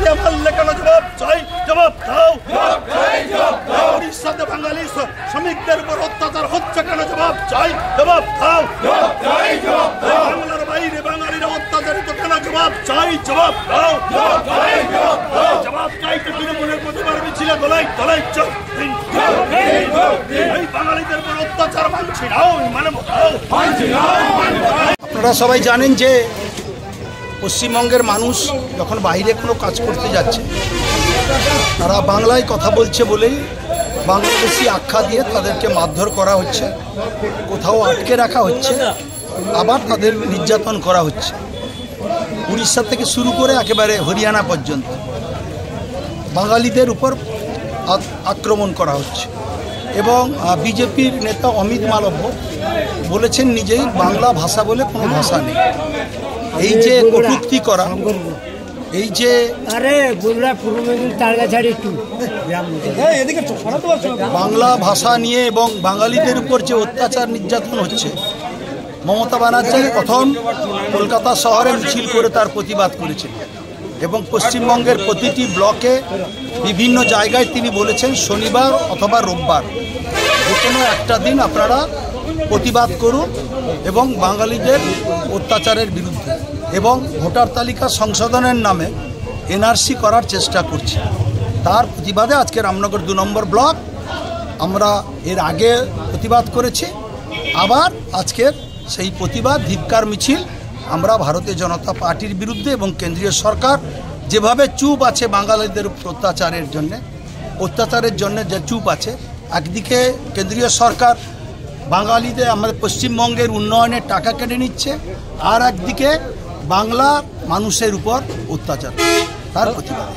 উড়িষ্যাতে মারলে কেন জবাব চাই, জবাব দাও। উড়িষ্যাতে বাঙালি শ্রমিকদের উপর অত্যাচার হচ্ছে কেন জবাব চাই, জবাব দাও। বাংলার বাইরে বাঙালিরা অত্যাচারিত কেন জবাব চাই, জবাব দাও। জবাব চাইতে তৃণমূলের প্রতিবার মিছিলে দলাই দলাই চোখ এই বাঙালিদের উপর অত্যাচার মানছি না, মানে আপনারা সবাই জানেন যে পশ্চিমবঙ্গের মানুষ যখন বাইরে কোনো কাজ করতে যাচ্ছে তারা বাংলায় কথা বলছে বলেই বাংলাদেশি আখ্যা দিয়ে তাদেরকে মারধর করা হচ্ছে, কোথাও আটকে রাখা হচ্ছে, আবার তাদের নির্যাতন করা হচ্ছে। উড়িষ্যা থেকে শুরু করে একেবারে হরিয়ানা পর্যন্ত বাঙালিদের উপর আক্রমণ করা হচ্ছে। এবং বিজেপির নেতা অমিত মালব্য বলেছেন নিজেই বাংলা ভাষা বলে কোনো ভাষা নেই। এই যে কটূক্তি করা, এই যে বাংলা ভাষা নিয়ে এবং বাঙালিদের উপর যে অত্যাচার নির্যাতন হচ্ছে, মমতা ব্যানার্জি প্রথম কলকাতা শহরে মিছিল করে তার প্রতিবাদ করেছেন এবং পশ্চিমবঙ্গের প্রতিটি ব্লকে বিভিন্ন জায়গায় তিনি বলেছেন শনিবার অথবা রোববার যে কোনো একটা দিন আপনারা প্রতিবাদ করুন এবং বাঙালিদের অত্যাচারের বিরুদ্ধে এবং ভোটার তালিকা সংশোধনের নামে এনআরসি করার চেষ্টা করছি। তার প্রতিবাদে আজকে রামনগর 2 নম্বর ব্লক আমরা এর আগে প্রতিবাদ করেছি, আবার আজকের সেই প্রতিবাদ ধিক্কার মিছিল আমরা ভারতীয় জনতা পার্টির বিরুদ্ধে এবং কেন্দ্রীয় সরকার যেভাবে চুপ আছে বাঙালিদের অত্যাচারের জন্য যে চুপ আছে, একদিকে কেন্দ্রীয় সরকার বাঙালিদের আমাদের পশ্চিমবঙ্গের উন্নয়নের টাকা কেটে নিচ্ছে, আর একদিকে বাংলা মানুষের উপর অত্যাচার, তার প্রতিবাদ।